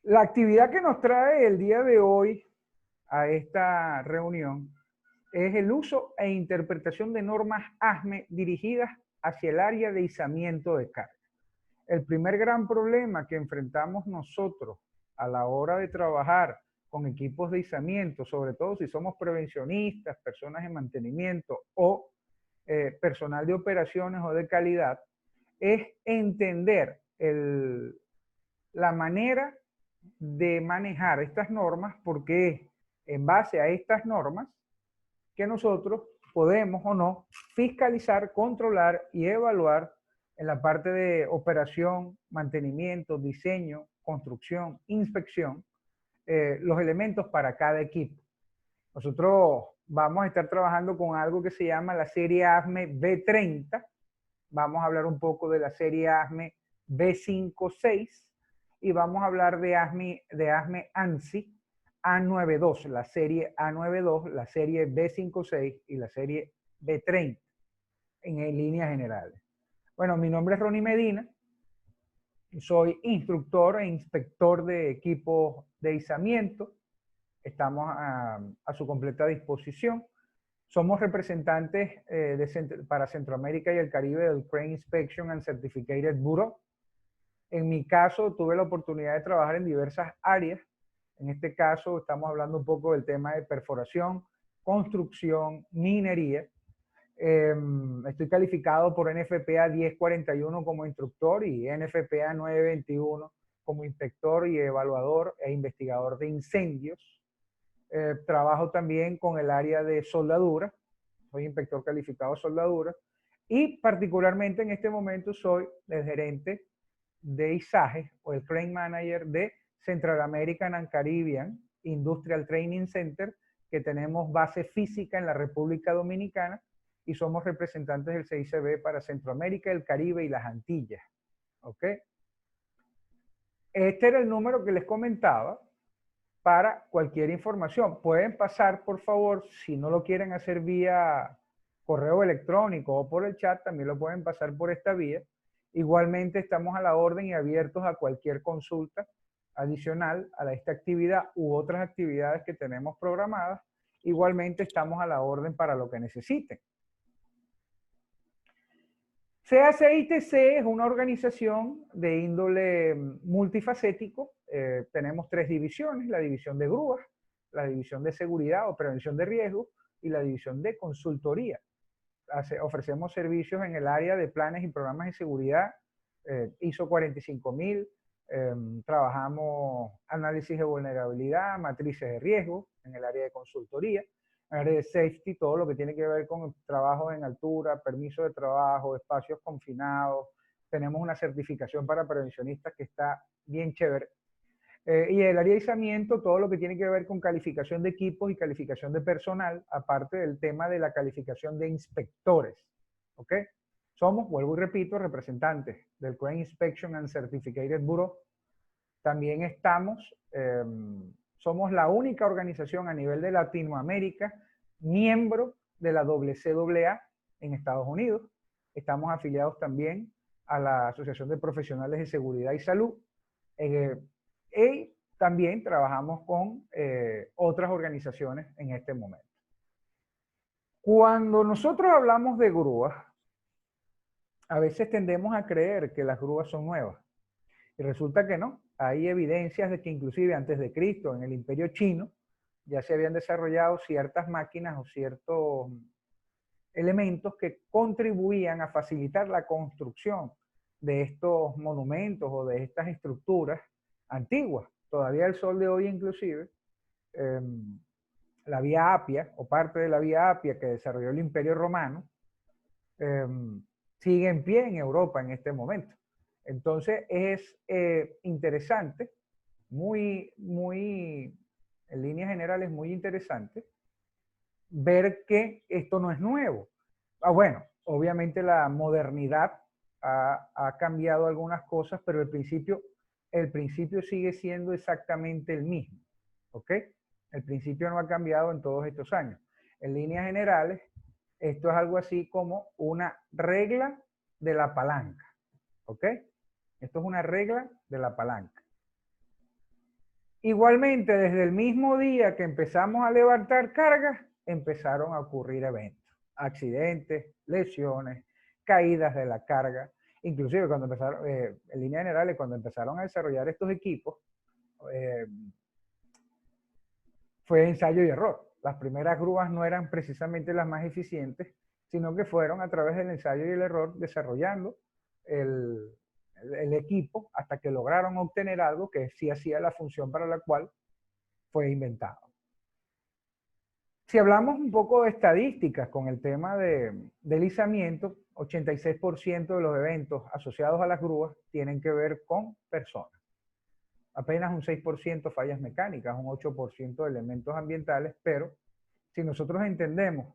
La actividad que nos trae el día de hoy a esta reunión es el uso e interpretación de normas ASME dirigidas hacia el área de izamiento de carga. El primer gran problema que enfrentamos nosotros a la hora de trabajar con equipos de izamiento, sobre todo si somos prevencionistas, personas de mantenimiento o personal de operaciones o de calidad, es entender la manera de manejar estas normas, porque es en base a estas normas que nosotros podemos o no fiscalizar, controlar y evaluar en la parte de operación, mantenimiento, diseño, construcción, inspección, los elementos para cada equipo. Nosotros vamos a estar trabajando con algo que se llama la serie ASME B30. Vamos a hablar un poco de la serie ASME B56 y vamos a hablar de ASME ANSI A92, la serie A92, la serie B56 y la serie B30 en líneas generales. Bueno, mi nombre es Ronnie Medina, soy instructor e inspector de equipos de izamiento. Estamos a su completa disposición. Somos representantes para Centroamérica y el Caribe del Crane Inspection and Certificated Bureau. En mi caso, tuve la oportunidad de trabajar en diversas áreas. En este caso, estamos hablando un poco del tema de perforación, construcción, minería. Estoy calificado por NFPA 1041 como instructor y NFPA 921 como inspector y evaluador e investigador de incendios. Trabajo también con el área de soldadura, soy inspector calificado de soldadura y particularmente en este momento soy el gerente de ISAGE o el Crane Manager de Central American and Caribbean Industrial Training Center, que tenemos base física en la República Dominicana y somos representantes del CICB para Centroamérica, el Caribe y las Antillas. ¿Ok? Este era el número que les comentaba para cualquier información. Pueden pasar, por favor, si no lo quieren hacer vía correo electrónico o por el chat, también lo pueden pasar por esta vía. Igualmente estamos a la orden y abiertos a cualquier consulta adicional a esta actividad u otras actividades que tenemos programadas. Igualmente estamos a la orden para lo que necesiten. CACITC es una organización de índole multifacético. Tenemos tres divisiones: la división de grúas, la división de seguridad o prevención de riesgos y la división de consultoría. Ofrecemos servicios en el área de planes y programas de seguridad, ISO 45000, trabajamos análisis de vulnerabilidad, matrices de riesgo en el área de consultoría, en el área de safety, todo lo que tiene que ver con trabajo en altura, permiso de trabajo, espacios confinados. Tenemos una certificación para prevencionistas que está bien chévere. Y el área de izamiento, todo lo que tiene que ver con calificación de equipos y calificación de personal, aparte del tema de la calificación de inspectores. ¿Ok? Somos, vuelvo y repito, representantes del Crane Inspection and Certificated Bureau. También somos la única organización a nivel de Latinoamérica, miembro de la CCAA en Estados Unidos. Estamos afiliados también a la Asociación de Profesionales de Seguridad y Salud. Y también trabajamos con otras organizaciones en este momento. Cuando nosotros hablamos de grúas, a veces tendemos a creer que las grúas son nuevas. Y resulta que no. Hay evidencias de que inclusive antes de Cristo, en el Imperio Chino, ya se habían desarrollado ciertas máquinas o ciertos elementos que contribuían a facilitar la construcción de estos monumentos o de estas estructuras antiguas. Todavía el sol de hoy inclusive, la Vía Apia o parte de la Vía Apia que desarrolló el Imperio Romano, sigue en pie en Europa en este momento. Entonces es interesante, en líneas generales muy interesante, ver que esto no es nuevo. Bueno, obviamente la modernidad ha cambiado algunas cosas, pero el principio sigue siendo exactamente el mismo. ¿Ok? El principio no ha cambiado en todos estos años. En líneas generales, esto es algo así como una regla de la palanca. ¿Ok? Esto es una regla de la palanca. Igualmente, desde el mismo día que empezamos a levantar cargas, empezaron a ocurrir eventos, accidentes, lesiones, caídas de la carga. Inclusive cuando empezaron, en líneas generales, cuando empezaron a desarrollar estos equipos, fue ensayo y error. Las primeras grúas no eran precisamente las más eficientes, sino que fueron a través del ensayo y el error desarrollando el equipo hasta que lograron obtener algo que sí hacía la función para la cual fue inventado. Si hablamos un poco de estadísticas con el tema del izamiento, 86% de los eventos asociados a las grúas tienen que ver con personas. Apenas un 6% fallas mecánicas, un 8% de elementos ambientales, pero si nosotros entendemos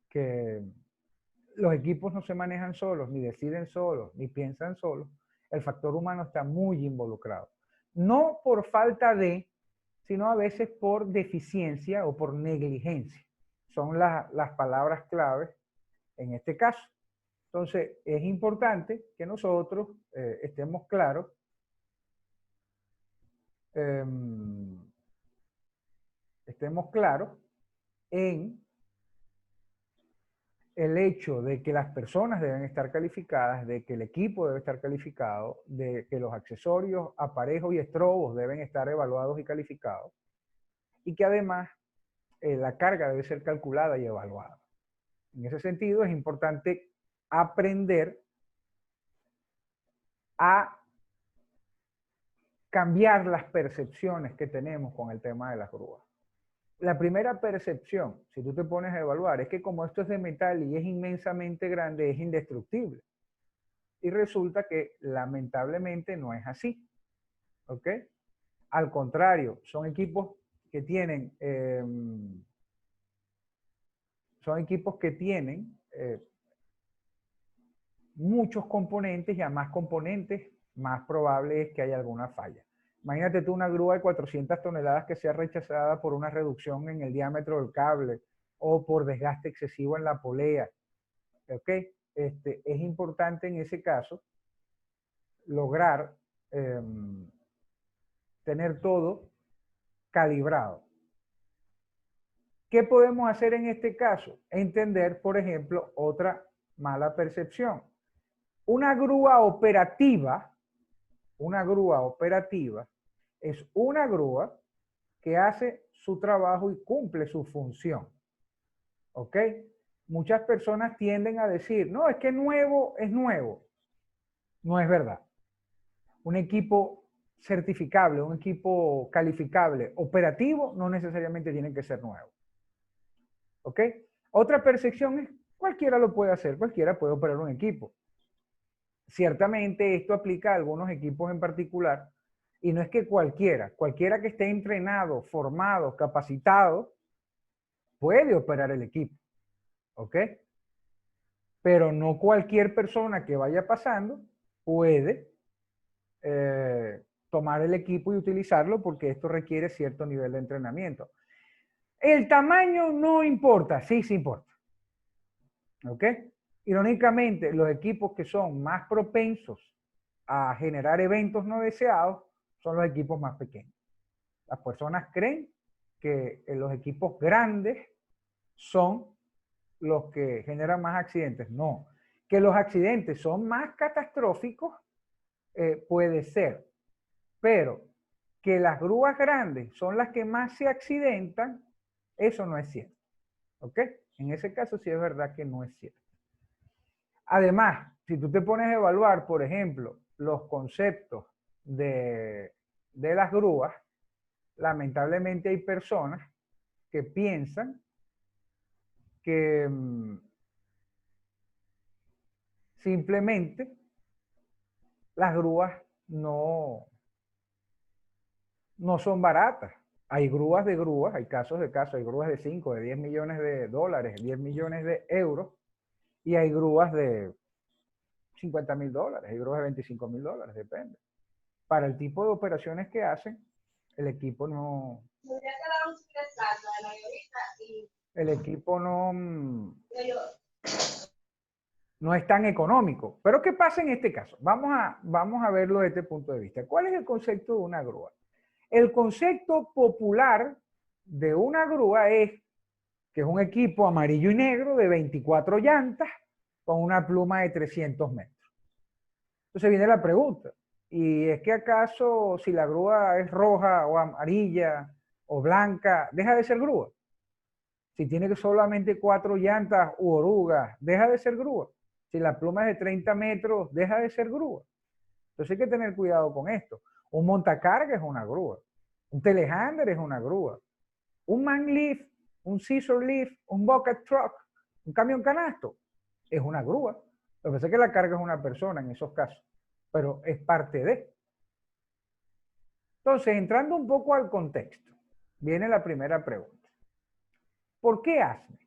que los equipos no se manejan solos, ni deciden solos, ni piensan solos, el factor humano está muy involucrado. No por falta de, sino a veces por deficiencia o por negligencia. Son las palabras claves en este caso. Entonces, es importante que nosotros estemos claros en el hecho de que las personas deben estar calificadas, de que el equipo debe estar calificado, de que los accesorios, aparejos y estrobos deben estar evaluados y calificados, y que además la carga debe ser calculada y evaluada. En ese sentido, es importante aprender a cambiar las percepciones que tenemos con el tema de las grúas. La primera percepción, si tú te pones a evaluar, es que como esto es de metal y es inmensamente grande, es indestructible. Y resulta que lamentablemente no es así. ¿Ok? Al contrario, son equipos que tienen muchos componentes, y a más componentes, más probable es que haya alguna falla. Imagínate tú una grúa de 400 toneladas que sea rechazada por una reducción en el diámetro del cable o por desgaste excesivo en la polea. ¿Ok? Es importante en ese caso lograr tener todo calibrado. ¿Qué podemos hacer en este caso? Entender, por ejemplo, otra mala percepción. Una grúa operativa es una grúa que hace su trabajo y cumple su función. ¿Ok? Muchas personas tienden a decir, no, es que nuevo es nuevo. No es verdad. Un equipo certificable, un equipo calificable, operativo, no necesariamente tiene que ser nuevo. ¿Ok? Otra percepción es, cualquiera lo puede hacer, cualquiera puede operar un equipo. Ciertamente esto aplica a algunos equipos en particular, y no es que cualquiera que esté entrenado, formado, capacitado, puede operar el equipo. ¿Ok? Pero no cualquier persona que vaya pasando puede tomar el equipo y utilizarlo, porque esto requiere cierto nivel de entrenamiento. El tamaño no importa, sí importa. ¿Ok? Irónicamente, los equipos que son más propensos a generar eventos no deseados son los equipos más pequeños. Las personas creen que los equipos grandes son los que generan más accidentes. No. Que los accidentes son más catastróficos, puede ser. Pero que las grúas grandes son las que más se accidentan, eso no es cierto. ¿Ok? En ese caso sí es verdad que no es cierto. Además, si tú te pones a evaluar, por ejemplo, los conceptos de las grúas, lamentablemente hay personas que piensan que simplemente las grúas no son baratas. Hay grúas de grúas, hay casos de casos, hay grúas de 5, de 10 millones de dólares, 10 millones de euros, y hay grúas de 50.000 dólares, hay grúas de 25.000 dólares, depende. Para el tipo de operaciones que hacen, el equipo no... El equipo no es tan económico. Pero ¿qué pasa en este caso? Vamos a verlo desde este punto de vista. ¿Cuál es el concepto de una grúa? El concepto popular de una grúa es que es un equipo amarillo y negro de 24 llantas con una pluma de 300 metros. Entonces viene la pregunta, ¿y es que acaso si la grúa es roja o amarilla o blanca, deja de ser grúa? Si tiene solamente 4 llantas u orugas, deja de ser grúa. Si la pluma es de 30 metros, deja de ser grúa. Entonces hay que tener cuidado con esto. Un montacarga es una grúa. Un telehandler es una grúa. Un man lift, un scissor lift, un bucket truck, un camión canasto, es una grúa. Lo que pasa es que la carga es una persona en esos casos, pero es parte de. Entonces, entrando un poco al contexto, viene la primera pregunta. ¿Por qué ASME?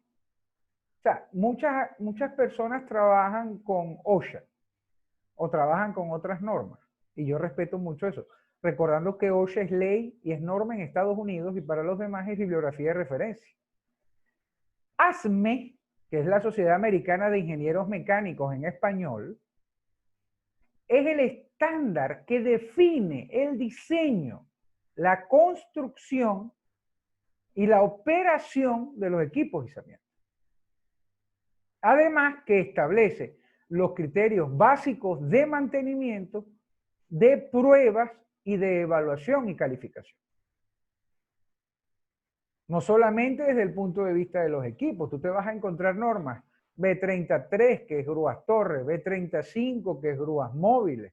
O sea, muchas personas trabajan con OSHA o trabajan con otras normas, y yo respeto mucho eso, recordando que OSHA es ley y es norma en Estados Unidos y para los demás es bibliografía de referencia. ASME, que es la Sociedad Americana de Ingenieros Mecánicos en español, es el estándar que define el diseño, la construcción y la operación de los equipos de izamiento. Además que establece los criterios básicos de mantenimiento, de pruebas y de evaluación y calificación. No solamente desde el punto de vista de los equipos, tú te vas a encontrar normas B33, que es grúas torre, B35, que es grúas móviles,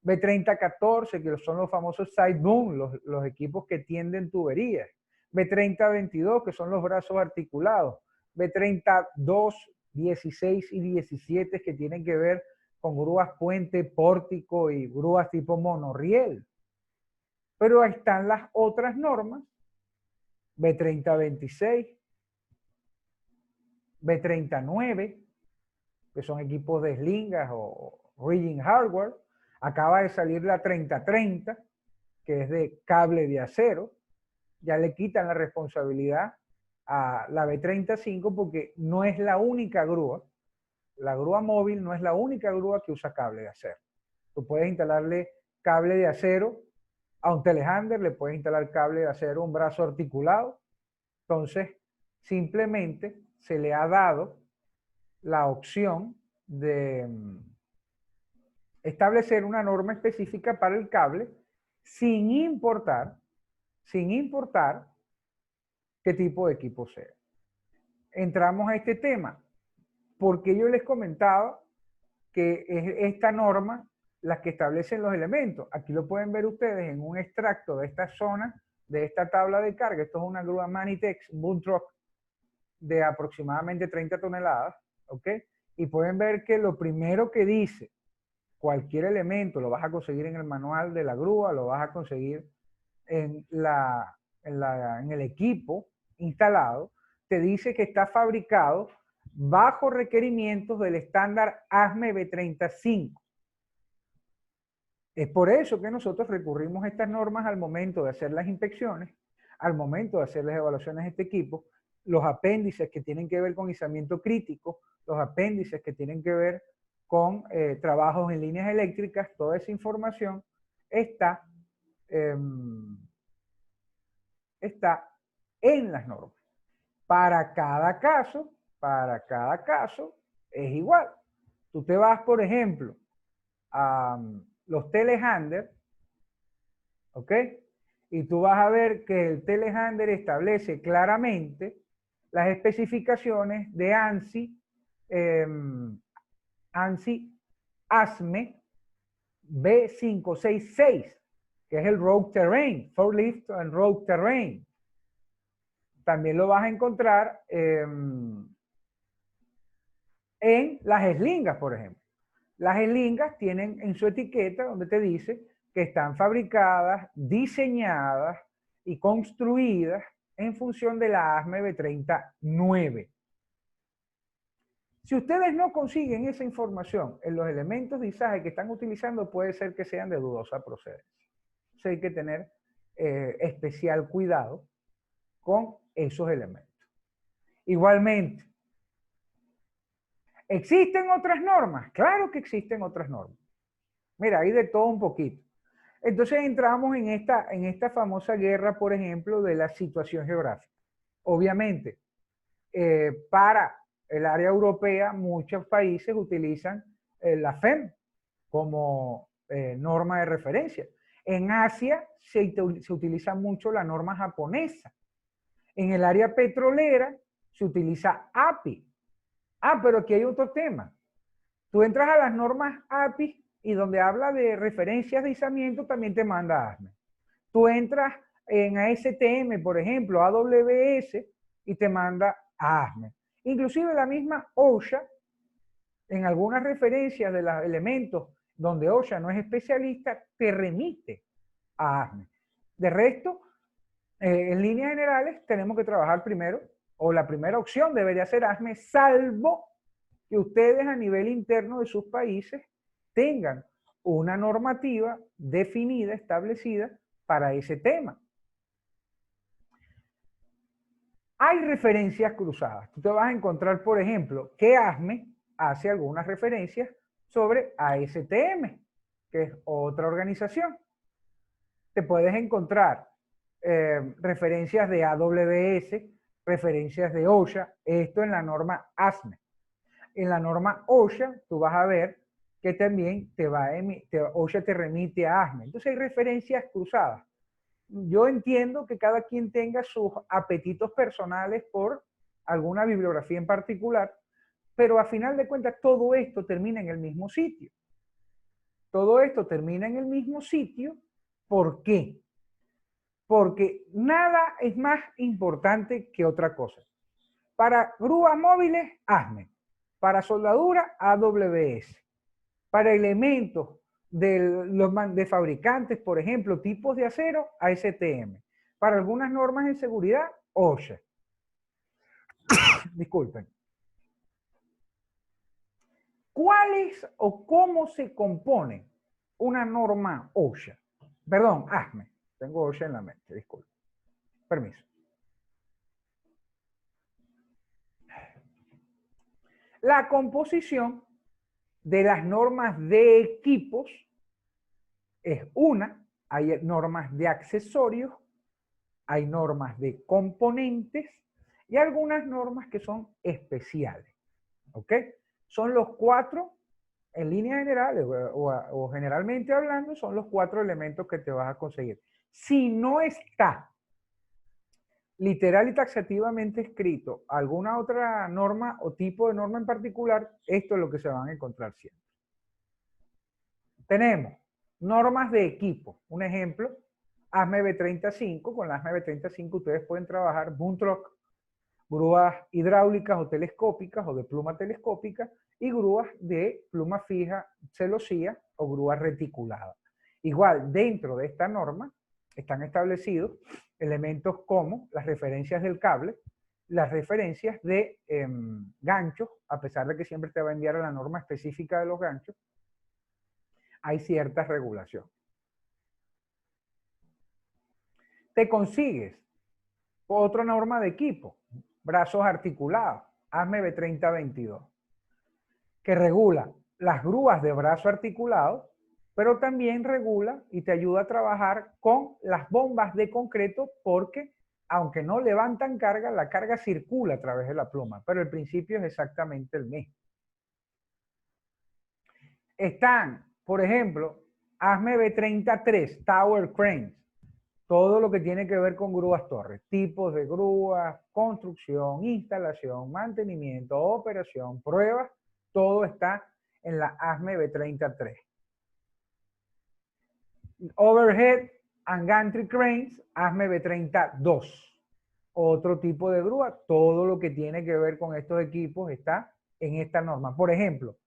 B3014, que son los famosos side boom, los equipos que tienden tuberías, B3022, que son los brazos articulados, B32, 16 y 17, que tienen que ver con grúas puente, pórtico y grúas tipo monorriel. Pero ahí están las otras normas, B3026, B39, que son equipos de slingas o rigging hardware. Acaba de salir la 3030, que es de cable de acero. Ya le quitan la responsabilidad a la B35 porque no es la única grúa. La grúa móvil no es la única grúa que usa cable de acero. Tú puedes instalarle cable de acero a un telehandler, le puedes instalar cable de acero a un brazo articulado. Entonces, simplemente se le ha dado la opción de establecer una norma específica para el cable sin importar qué tipo de equipo sea. Entramos a este tema porque yo les comentaba que es esta norma la que establecen los elementos. Aquí lo pueden ver ustedes en un extracto de esta zona, de esta tabla de carga. Esto es una grúa Manitex, un boom truck de aproximadamente 30 toneladas, ¿ok? Y pueden ver que lo primero que dice cualquier elemento, lo vas a conseguir en el manual de la grúa, lo vas a conseguir en el equipo instalado, te dice que está fabricado bajo requerimientos del estándar ASME B35. Es por eso que nosotros recurrimos a estas normas al momento de hacer las inspecciones, al momento de hacer las evaluaciones de este equipo, los apéndices que tienen que ver con izamiento crítico, los apéndices que tienen que ver con trabajos en líneas eléctricas, toda esa información está en las normas. Para cada caso es igual. Tú te vas, por ejemplo, a los telehandlers, ¿ok? Y tú vas a ver que el telehandler establece claramente las especificaciones de ANSI, ASME B566, que es el Road Terrain, Forklift and Road Terrain. También lo vas a encontrar en las eslingas, por ejemplo. Las eslingas tienen en su etiqueta donde te dice que están fabricadas, diseñadas y construidas en función de la ASME B39. Si ustedes no consiguen esa información en los elementos de izaje que están utilizando, puede ser que sean de dudosa procedencia. Entonces hay que tener especial cuidado con esos elementos. Igualmente, ¿existen otras normas? Claro que existen otras normas. Mira, hay de todo un poquito. Entonces entramos en esta famosa guerra, por ejemplo, de la situación geográfica. Obviamente, para el área europea, muchos países utilizan la FEM como norma de referencia. En Asia se utiliza mucho la norma japonesa. En el área petrolera se utiliza API. Ah, pero aquí hay otro tema. Tú entras a las normas API y donde habla de referencias de izamiento también te manda ASME. Tú entras en ASTM, por ejemplo, AWS, y te manda a ASME. Inclusive la misma OSHA, en algunas referencias de los elementos donde OSHA no es especialista, te remite a ASME. De resto, en líneas generales, tenemos que trabajar primero, o la primera opción debería ser ASME, salvo que ustedes a nivel interno de sus países tengan una normativa definida, establecida para ese tema. Hay referencias cruzadas. Tú te vas a encontrar, por ejemplo, que ASME hace algunas referencias sobre ASTM, que es otra organización. Te puedes encontrar referencias de AWS, referencias de OSHA, esto en la norma ASME. En la norma OSHA, tú vas a ver que también OSHA te remite a ASME. Entonces hay referencias cruzadas. Yo entiendo que cada quien tenga sus apetitos personales por alguna bibliografía en particular, pero a final de cuentas todo esto termina en el mismo sitio. Todo esto termina en el mismo sitio. ¿Por qué? Porque nada es más importante que otra cosa. Para grúas móviles, ASME. Para soldadura, AWS. Para elementos de fabricantes, por ejemplo, tipos de acero, ASTM. Para algunas normas de seguridad, OSHA. Disculpen. ¿Cuál es o cómo se compone una norma OSHA? Perdón, ASME. Tengo OSHA en la mente, disculpen. Permiso. La composición de las normas de equipos es una. Hay normas de accesorios, hay normas de componentes y algunas normas que son especiales. ¿Ok? Son los cuatro, en líneas generales o generalmente hablando, son los cuatro elementos que te vas a conseguir. Si no está literal y taxativamente escrito alguna otra norma o tipo de norma en particular, esto es lo que se van a encontrar siempre. Tenemos normas de equipo. Un ejemplo, ASME B35. Con la ASME B35 ustedes pueden trabajar boom truck, grúas hidráulicas o telescópicas o de pluma telescópica y grúas de pluma fija, celosía o grúas reticuladas. Igual, dentro de esta norma están establecidos elementos como las referencias del cable, las referencias de ganchos, a pesar de que siempre te va a enviar a la norma específica de los ganchos, hay cierta regulación. Te consigues otra norma de equipo, brazos articulados, ASME B3022, que regula las grúas de brazo articulado, pero también regula y te ayuda a trabajar con las bombas de concreto porque, aunque no levantan carga, la carga circula a través de la pluma, pero el principio es exactamente el mismo. Están, por ejemplo, ASME B33, Tower Cranes, todo lo que tiene que ver con grúas torres, tipos de grúas, construcción, instalación, mantenimiento, operación, pruebas, todo está en la ASME B33. Overhead and Gantry Cranes, ASME B32. Otro tipo de grúa, todo lo que tiene que ver con estos equipos está en esta norma. Por ejemplo,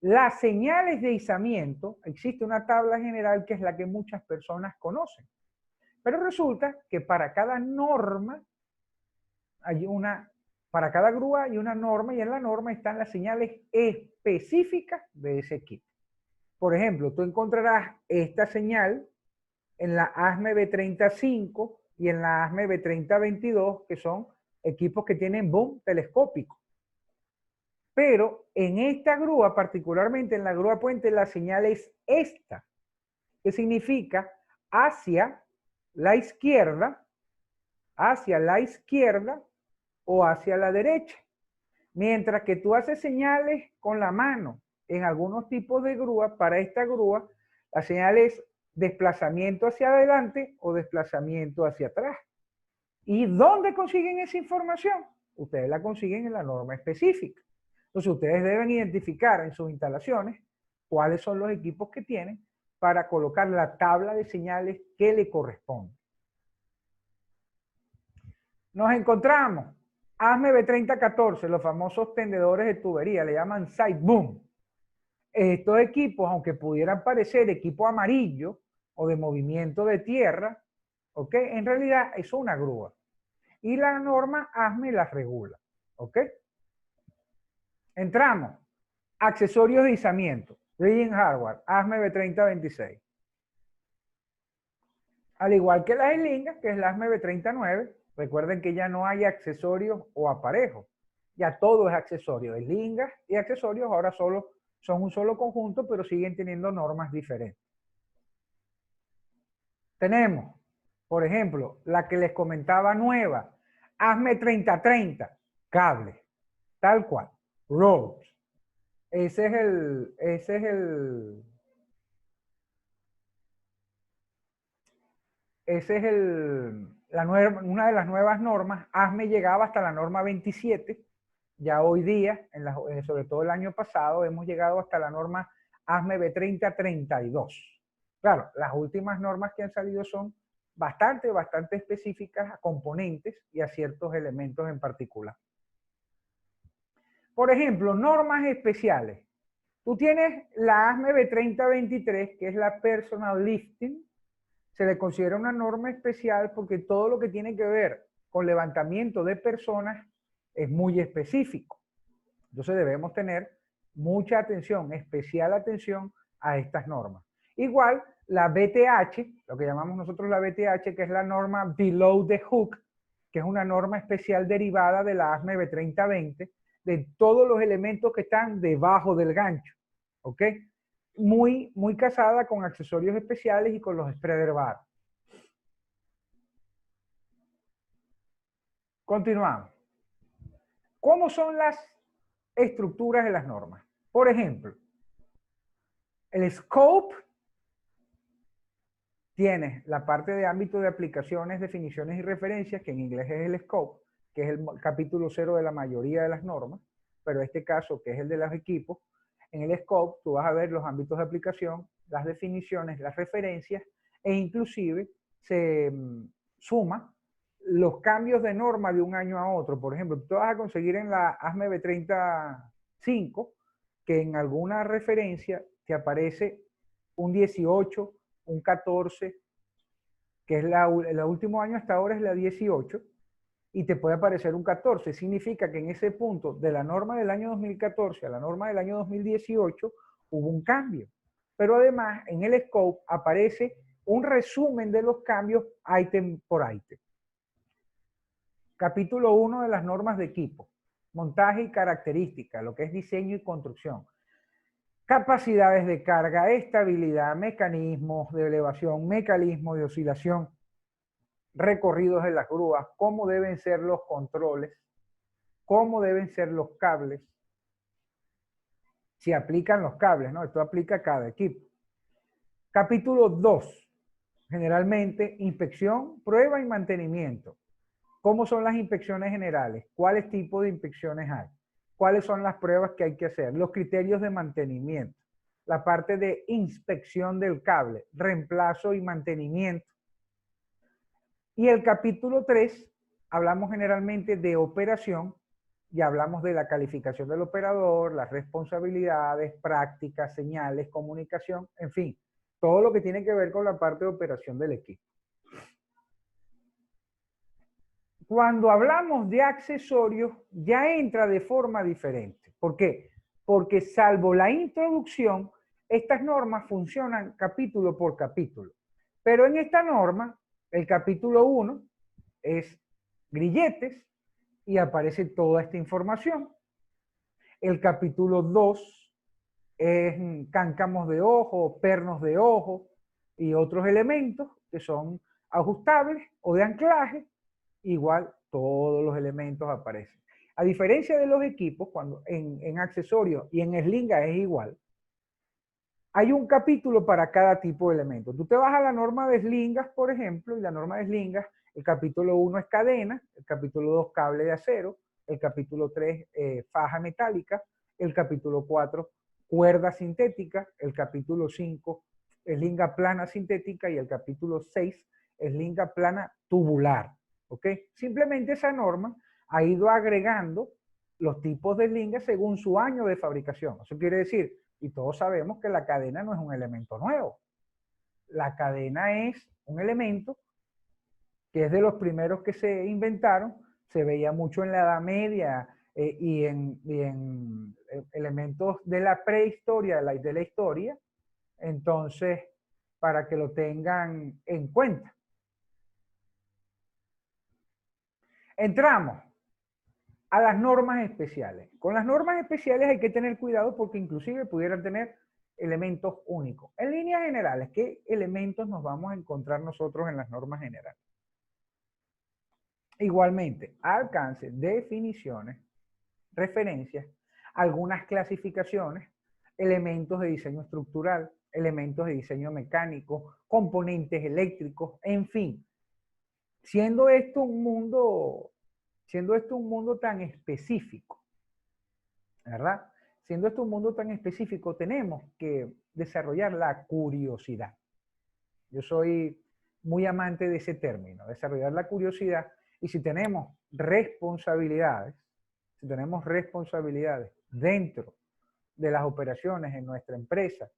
las señales de izamiento, existe una tabla general que es la que muchas personas conocen. Pero resulta que para cada norma para cada grúa hay una norma y en la norma están las señales específicas de ese equipo. Por ejemplo, tú encontrarás esta señal en la ASME B35 y en la ASME B3022, que son equipos que tienen boom telescópico. Pero en esta grúa, particularmente en la grúa puente, la señal es esta. ¿Qué significa? hacia la izquierda o hacia la derecha. Mientras que tú haces señales con la mano en algunos tipos de grúa, para esta grúa, la señal es desplazamiento hacia adelante o desplazamiento hacia atrás. ¿Y dónde consiguen esa información? Ustedes la consiguen en la norma específica. Entonces, ustedes deben identificar en sus instalaciones cuáles son los equipos que tienen para colocar la tabla de señales que le corresponde. Nos encontramos ASME B3014, los famosos tendedores de tubería, le llaman side boom. Estos equipos, aunque pudieran parecer equipo amarillo o de movimiento de tierra, ¿ok? En realidad es una grúa. Y la norma ASME las regula, ¿ok? Entramos. Accesorios de izamiento. Rigging Hardware, ASME B3026. Al igual que la eslinga, que es la ASME B39, recuerden que ya no hay accesorios o aparejos. Ya todo es accesorio. Eslingas y accesorios ahora solo son un solo conjunto, pero siguen teniendo normas diferentes. Tenemos, por ejemplo, la que les comentaba nueva, ASME 3030, cable, tal cual, ropes. Esa es una de las nuevas normas. ASME llegaba hasta la norma 27. Ya hoy día, sobre todo el año pasado, hemos llegado hasta la norma ASME B3032. Claro, las últimas normas que han salido son bastante específicas a componentes y a ciertos elementos en particular. Por ejemplo, normas especiales. Tú tienes la ASME B3023, que es la Personal Lifting. Se le considera una norma especial porque todo lo que tiene que ver con levantamiento de personas es muy específico. Entonces debemos tener mucha atención, especial atención a estas normas. Igual la BTH, lo que llamamos nosotros la BTH, que es la norma Below the Hook, que es una norma especial derivada de la ASME B3020, de todos los elementos que están debajo del gancho. ¿Ok? Muy casada con accesorios especiales y con los spreader bar. Continuamos. ¿Cómo son las estructuras de las normas? Por ejemplo, el scope tiene la parte de ámbito de aplicaciones, definiciones y referencias, que en inglés es el scope, que es el capítulo 0 de la mayoría de las normas, pero este caso, que es el de los equipos, en el scope tú vas a ver los ámbitos de aplicación, las definiciones, las referencias, e inclusive se suma los cambios de norma de un año a otro. Por ejemplo, tú vas a conseguir en la ASME B35 que en alguna referencia te aparece un 18, un 14, que es el último año hasta ahora es la 18, y te puede aparecer un 14. Significa que en ese punto, de la norma del año 2014 a la norma del año 2018, hubo un cambio. Pero además, en el scope aparece un resumen de los cambios ítem por ítem. Capítulo 1 de las normas de equipo. Montaje y características, lo que es diseño y construcción. Capacidades de carga, estabilidad, mecanismos de elevación, mecanismos de oscilación, recorridos de las grúas, cómo deben ser los controles, cómo deben ser los cables, si aplican los cables, ¿no? Esto aplica a cada equipo. Capítulo 2, generalmente inspección, prueba y mantenimiento. ¿Cómo son las inspecciones generales? ¿Cuáles tipos de inspecciones hay? ¿Cuáles son las pruebas que hay que hacer? Los criterios de mantenimiento. La parte de inspección del cable, reemplazo y mantenimiento. Y el capítulo 3, hablamos generalmente de operación y hablamos de la calificación del operador, las responsabilidades, prácticas, señales, comunicación, en fin, todo lo que tiene que ver con la parte de operación del equipo. Cuando hablamos de accesorios, ya entra de forma diferente. ¿Por qué? Porque salvo la introducción, estas normas funcionan capítulo por capítulo. Pero en esta norma, el capítulo 1 es grilletes y aparece toda esta información. El capítulo 2 es cáncamos de ojo, pernos de ojo y otros elementos. que son ajustables o de anclaje, igual todos los elementos aparecen. A diferencia de los equipos, cuando en accesorios y en slinga es igual, hay un capítulo para cada tipo de elemento. Tú te vas a la norma de slingas, por ejemplo, y la norma de slingas, el capítulo 1 es cadena, el capítulo 2 cable de acero, el capítulo 3 faja metálica, el capítulo 4 cuerda sintética, el capítulo 5 slinga plana sintética y el capítulo 6 slinga plana tubular. ¿Ok? Simplemente esa norma ha ido agregando los tipos de slingas según su año de fabricación. Eso quiere decir, y todos sabemos que la cadena no es un elemento nuevo. La cadena es un elemento que es de los primeros que se inventaron, se veía mucho en la Edad Media y en elementos de la prehistoria, de la historia. Entonces, para que lo tengan en cuenta. Entramos a las normas especiales. Con las normas especiales hay que tener cuidado porque inclusive pudieran tener elementos únicos. En líneas generales, ¿qué elementos nos vamos a encontrar nosotros en las normas generales? Igualmente, alcance, definiciones, referencias, algunas clasificaciones, elementos de diseño estructural, elementos de diseño mecánico, componentes eléctricos, en fin. Siendo esto un mundo tan específico, ¿verdad? Siendo esto un mundo tan específico, tenemos que desarrollar la curiosidad. Yo soy muy amante de ese término, desarrollar la curiosidad, y si tenemos responsabilidades dentro de las operaciones en nuestra empresa,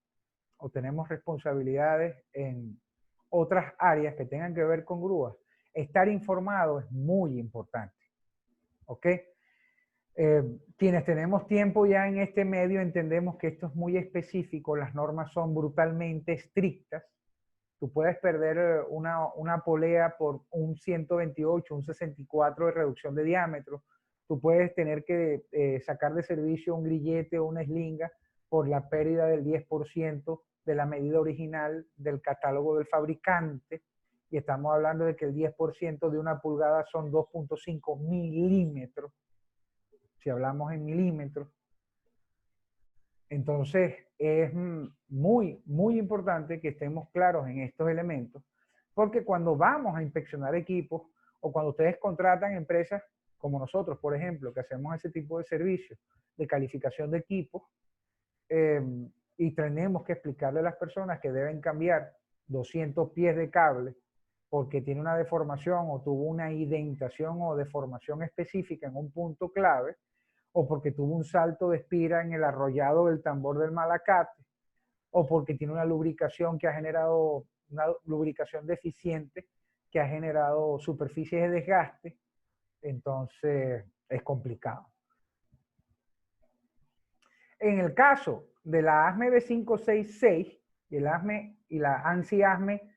o tenemos responsabilidades en otras áreas que tengan que ver con grúas, estar informado es muy importante. ¿Ok? Quienes tenemos tiempo ya en este medio entendemos que esto es muy específico, las normas son brutalmente estrictas. Tú puedes perder una polea por un 128, un 64 de reducción de diámetro. Tú puedes tener que sacar de servicio un grillete o una eslinga por la pérdida del 10% de la medida original del catálogo del fabricante. Y estamos hablando de que el 10% de una pulgada son 2.5 milímetros. Si hablamos en milímetros. Entonces, es muy, muy importante que estemos claros en estos elementos, porque cuando vamos a inspeccionar equipos o cuando ustedes contratan empresas como nosotros, por ejemplo, que hacemos ese tipo de servicios de calificación de equipos, y tenemos que explicarle a las personas que deben cambiar 200 pies de cable porque tiene una deformación o tuvo una indentación o deformación específica en un punto clave, o porque tuvo un salto de espira en el arrollado del tambor del malacate, o porque tiene una lubricación que ha generado, una lubricación deficiente que ha generado superficies de desgaste, entonces es complicado. En el caso de la ASME B566 y la ANSI ASME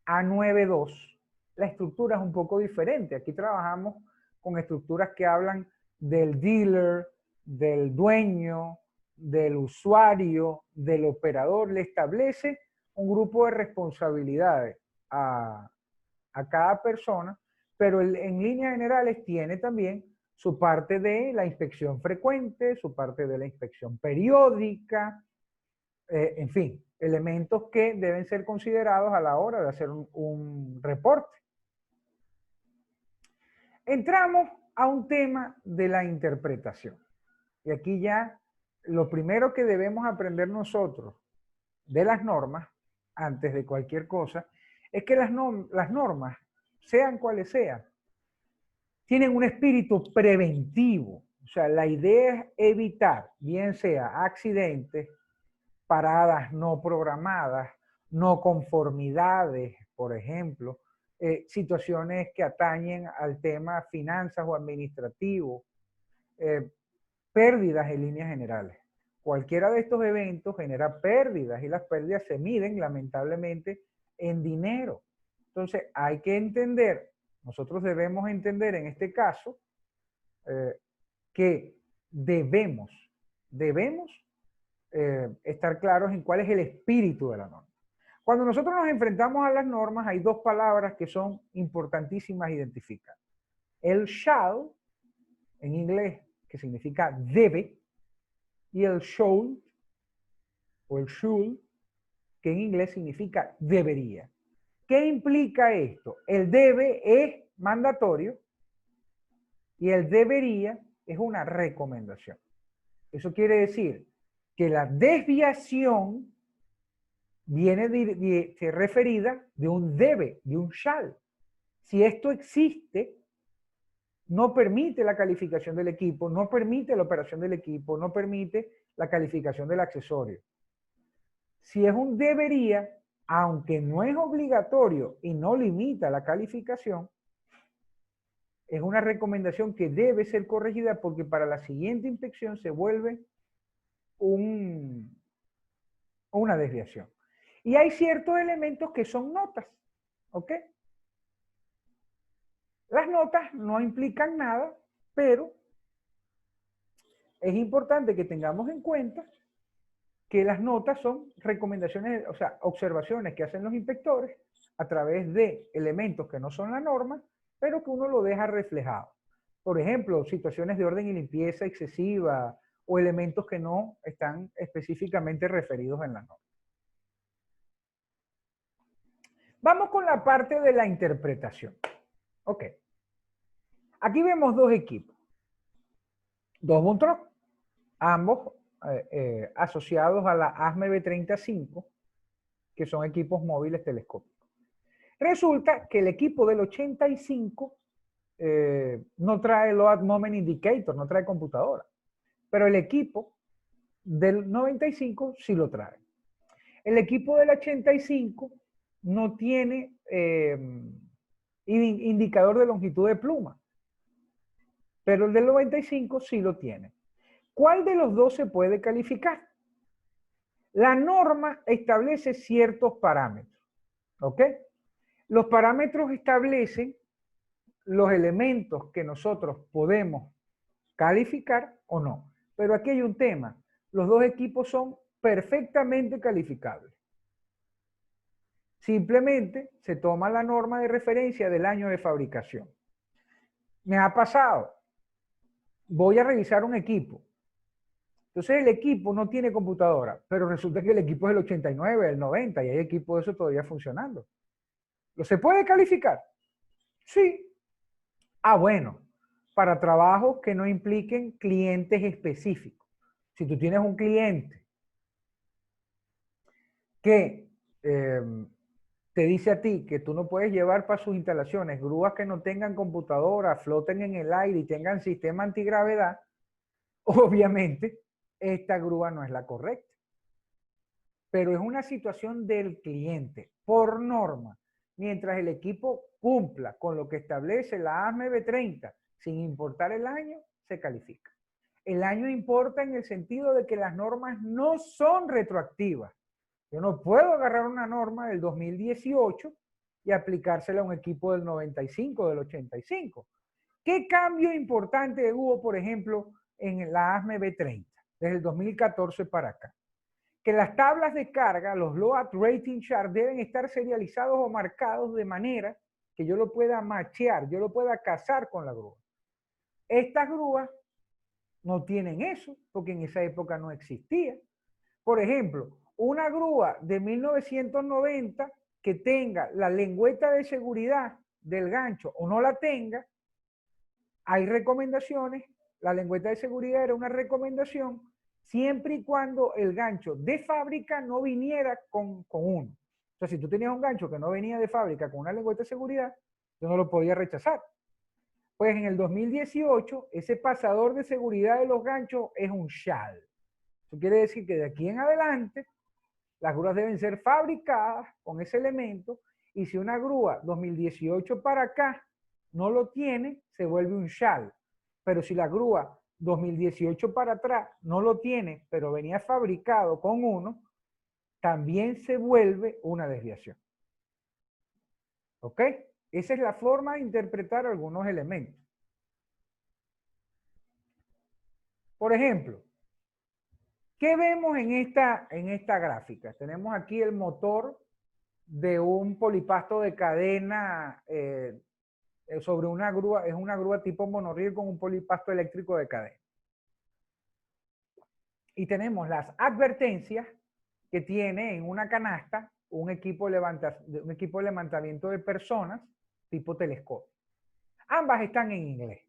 A92, la estructura es un poco diferente. Aquí trabajamos con estructuras que hablan del dealer, del dueño, del usuario, del operador. Le establece un grupo de responsabilidades a cada persona, pero en líneas generales tiene también su parte de la inspección frecuente, su parte de la inspección periódica, en fin, elementos que deben ser considerados a la hora de hacer un reporte. Entramos a un tema de la interpretación. Y aquí ya lo primero que debemos aprender nosotros de las normas, antes de cualquier cosa, es que las normas, sean cuales sean, tienen un espíritu preventivo. O sea, la idea es evitar, bien sea accidentes, paradas no programadas, no conformidades, por ejemplo, situaciones que atañen al tema finanzas o administrativo, pérdidas en líneas generales. Cualquiera de estos eventos genera pérdidas y las pérdidas se miden lamentablemente en dinero. Entonces hay que entender, nosotros debemos entender en este caso que debemos estar claros en cuál es el espíritu de la norma. Cuando nosotros nos enfrentamos a las normas, hay dos palabras que son importantísimas identificar. El shall, en inglés, que significa debe, y el should, o el should, que en inglés significa debería. ¿Qué implica esto? El debe es mandatorio y el debería es una recomendación. Eso quiere decir que la desviación viene referida de un debe, de un shall. Si esto existe, no permite la calificación del equipo, no permite la operación del equipo, no permite la calificación del accesorio. Si es un debería, aunque no es obligatorio y no limita la calificación, es una recomendación que debe ser corregida porque para la siguiente inspección se vuelve una desviación. Y hay ciertos elementos que son notas, ¿ok? Las notas no implican nada, pero es importante que tengamos en cuenta que las notas son recomendaciones, o sea, observaciones que hacen los inspectores a través de elementos que no son la norma, pero que uno lo deja reflejado. Por ejemplo, situaciones de orden y limpieza excesiva o elementos que no están específicamente referidos en la norma. Vamos con la parte de la interpretación. Ok. Aquí vemos dos equipos. Dos Bontron, ambos asociados a la ASME B35, que son equipos móviles telescópicos. Resulta que el equipo del 85 no trae Load Moment Indicator, no trae computadora, pero el equipo del 95 sí lo trae. El equipo del 85 no tiene indicador de longitud de pluma, pero el del 95 sí lo tiene. ¿Cuál de los dos se puede calificar? La norma establece ciertos parámetros, ¿ok? Los parámetros establecen los elementos que nosotros podemos calificar o no. Pero aquí hay un tema. Los dos equipos son perfectamente calificables. Simplemente se toma la norma de referencia del año de fabricación. Me ha pasado. Voy a revisar un equipo. Entonces el equipo no tiene computadora, pero resulta que el equipo es del 89, del 90 y hay equipo de eso todavía funcionando. ¿Lo se puede calificar? Sí. Ah, bueno, para trabajos que no impliquen clientes específicos. Si tú tienes un cliente que te dice a ti que tú no puedes llevar para sus instalaciones grúas que no tengan computadora, floten en el aire y tengan sistema antigravedad, obviamente esta grúa no es la correcta. Pero es una situación del cliente, por norma. Mientras el equipo cumpla con lo que establece la ASME B30, sin importar el año, se califica. El año importa en el sentido de que las normas no son retroactivas. Yo no puedo agarrar una norma del 2018 y aplicársela a un equipo del 95, del 85. ¿Qué cambio importante hubo, por ejemplo, en la ASME B30, desde el 2014 para acá? Que las tablas de carga, los Load Rating Chart, deben estar serializados o marcados de manera que yo lo pueda machear, yo lo pueda casar con la grúa. Estas grúas no tienen eso, porque en esa época no existía. Por ejemplo, una grúa de 1990 que tenga la lengüeta de seguridad del gancho o no la tenga, hay recomendaciones. La lengüeta de seguridad era una recomendación siempre y cuando el gancho de fábrica no viniera con uno. O sea, si tú tenías un gancho que no venía de fábrica con una lengüeta de seguridad, yo no lo podía rechazar. Pues en el 2018, ese pasador de seguridad de los ganchos es un shall. Eso quiere decir que de aquí en adelante, las grúas deben ser fabricadas con ese elemento, y si una grúa 2018 para acá no lo tiene, se vuelve un shall. Pero si la grúa 2018 para atrás no lo tiene, pero venía fabricado con uno, también se vuelve una desviación. ¿Ok? Esa es la forma de interpretar algunos elementos. Por ejemplo, ¿qué vemos en esta gráfica? Tenemos aquí el motor de un polipasto de cadena sobre una grúa, es una grúa tipo monorriel con un polipasto eléctrico de cadena. Y tenemos las advertencias que tiene en una canasta un equipo de levantamiento de personas tipo telescopio. Ambas están en inglés.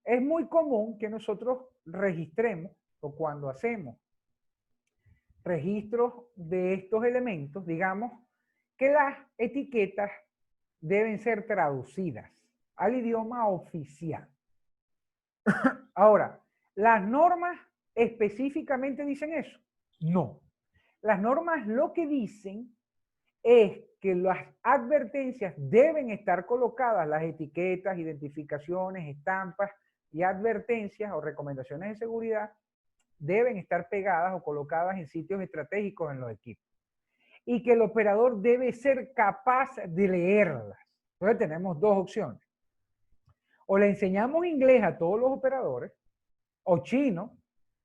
Es muy común que nosotros registremos, o cuando hacemos registros de estos elementos, digamos que las etiquetas deben ser traducidas al idioma oficial. Ahora, ¿las normas específicamente dicen eso? No. Las normas lo que dicen es que las advertencias deben estar colocadas, las etiquetas, identificaciones, estampas y advertencias o recomendaciones de seguridad deben estar pegadas o colocadas en sitios estratégicos en los equipos. Y que el operador debe ser capaz de leerlas. Entonces tenemos dos opciones. O le enseñamos inglés a todos los operadores, o chino,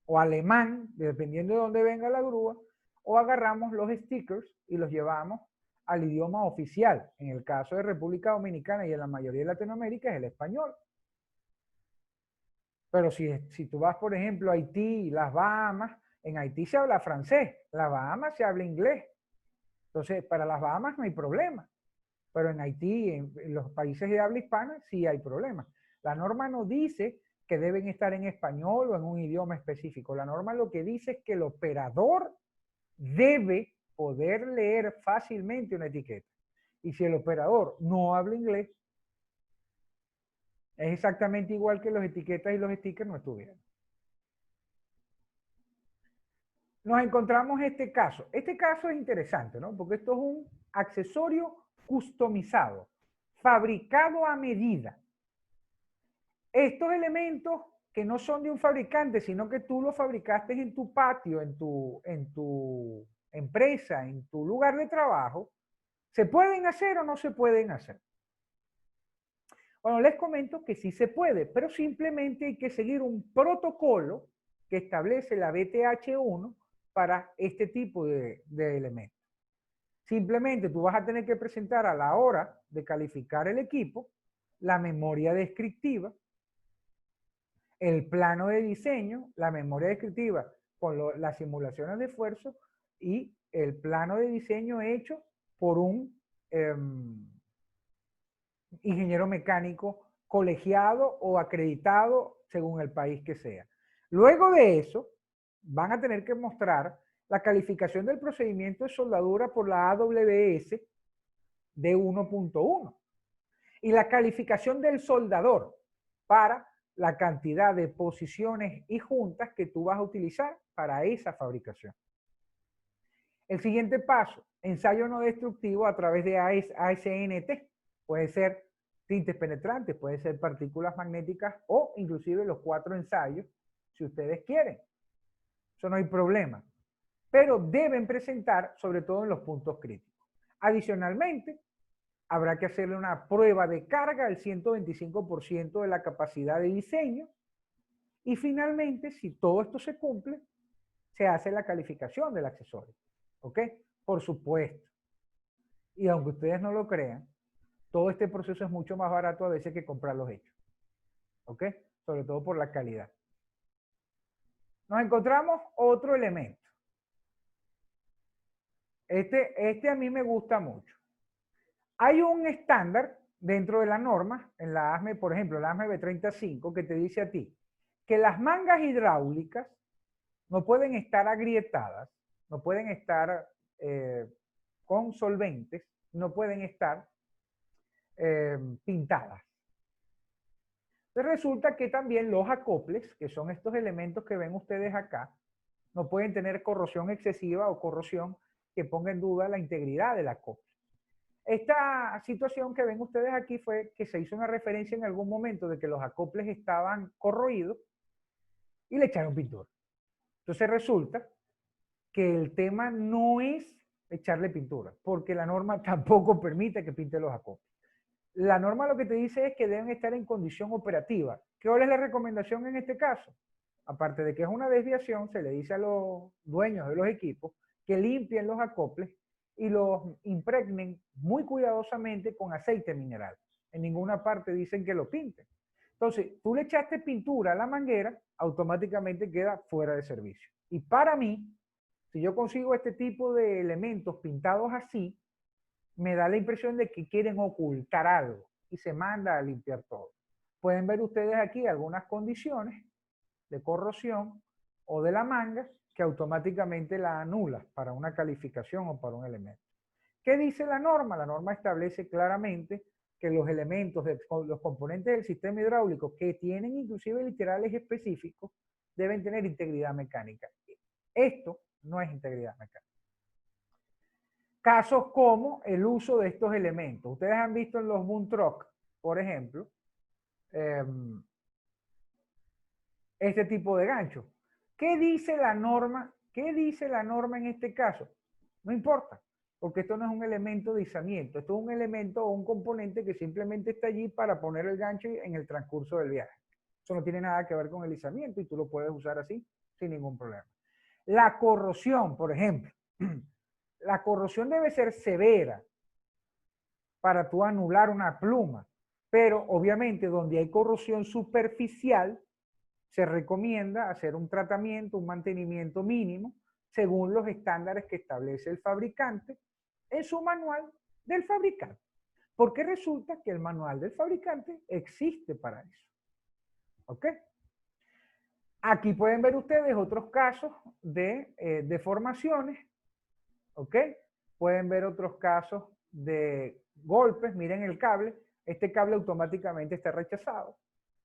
o alemán, dependiendo de dónde venga la grúa, o agarramos los stickers y los llevamos al idioma oficial. En el caso de República Dominicana y en la mayoría de Latinoamérica es el español. Pero si tú vas, por ejemplo, a Haití, las Bahamas, en Haití se habla francés, en las Bahamas se habla inglés. Entonces, para las Bahamas no hay problema. Pero en Haití, en los países de habla hispana, sí hay problemas. La norma no dice que deben estar en español o en un idioma específico. La norma lo que dice es que el operador debe poder leer fácilmente una etiqueta. Y si el operador no habla inglés, es exactamente igual que las etiquetas y los stickers no estuvieran. Nos encontramos este caso. Este caso es interesante, ¿no? Porque esto es un accesorio customizado, fabricado a medida. Estos elementos que no son de un fabricante, sino que tú los fabricaste en tu patio, en tu empresa, en tu lugar de trabajo, ¿se pueden hacer o no se pueden hacer? Bueno, les comento que sí se puede, pero simplemente hay que seguir un protocolo que establece la BTH1 para este tipo de elementos. Simplemente tú vas a tener que presentar a la hora de calificar el equipo la memoria descriptiva, el plano de diseño, la memoria descriptiva con las simulaciones de esfuerzo y el plano de diseño hecho por un ingeniero mecánico colegiado o acreditado según el país que sea. Luego de eso, van a tener que mostrar la calificación del procedimiento de soldadura por la AWS de 1.1 y la calificación del soldador para la cantidad de posiciones y juntas que tú vas a utilizar para esa fabricación. El siguiente paso, ensayo no destructivo a través de ASNT. Puede ser tintes penetrantes, puede ser partículas magnéticas o inclusive los 4 ensayos, si ustedes quieren. Eso no hay problema. Pero deben presentar sobre todo en los puntos críticos. Adicionalmente, habrá que hacerle una prueba de carga al 125% de la capacidad de diseño. Y finalmente, si todo esto se cumple, se hace la calificación del accesorio. ¿Ok? Por supuesto. Y aunque ustedes no lo crean, todo este proceso es mucho más barato a veces que comprarlos hechos. ¿Ok? Sobre todo por la calidad. Nos encontramos otro elemento. Este a mí me gusta mucho. Hay un estándar dentro de la norma, en la ASME, por ejemplo, la ASME B35, que te dice a ti que las mangas hidráulicas no pueden estar agrietadas, no pueden estar con solventes, no pueden estar pintadas. Entonces resulta que también los acoples, que son estos elementos que ven ustedes acá, no pueden tener corrosión excesiva o corrosión que ponga en duda la integridad del acople. Esta situación que ven ustedes aquí fue que se hizo una referencia en algún momento de que los acoples estaban corroídos y le echaron pintura. Entonces resulta que el tema no es echarle pintura, porque la norma tampoco permite que pinte los acoples. La norma lo que te dice es que deben estar en condición operativa. ¿Cuál es la recomendación en este caso? Aparte de que es una desviación, se le dice a los dueños de los equipos que limpien los acoples y los impregnen muy cuidadosamente con aceite mineral. En ninguna parte dicen que lo pinten. Entonces, tú le echaste pintura a la manguera, automáticamente queda fuera de servicio. Y para mí, si yo consigo este tipo de elementos pintados así, me da la impresión de que quieren ocultar algo y se manda a limpiar todo. Pueden ver ustedes aquí algunas condiciones de corrosión o de la manga que automáticamente la anula para una calificación o para un elemento. ¿Qué dice la norma? La norma establece claramente que los elementos, los componentes del sistema hidráulico que tienen inclusive literales específicos deben tener integridad mecánica. Esto no es integridad mecánica. Casos como el uso de estos elementos. Ustedes han visto en los boom truck, por ejemplo, este tipo de gancho. ¿Qué dice la norma? ¿Qué dice la norma en este caso? No importa, porque esto no es un elemento de izamiento, esto es un elemento o un componente que simplemente está allí para poner el gancho en el transcurso del viaje. Eso no tiene nada que ver con el izamiento y tú lo puedes usar así sin ningún problema. La corrosión, por ejemplo. La corrosión debe ser severa para tú anular una pluma, pero obviamente donde hay corrosión superficial, se recomienda hacer un tratamiento, un mantenimiento mínimo, según los estándares que establece el fabricante en su manual del fabricante. Porque resulta que el manual del fabricante existe para eso. ¿Ok? Aquí pueden ver ustedes otros casos de deformaciones. ¿Ok? Pueden ver otros casos de golpes. Miren el cable. Este cable automáticamente está rechazado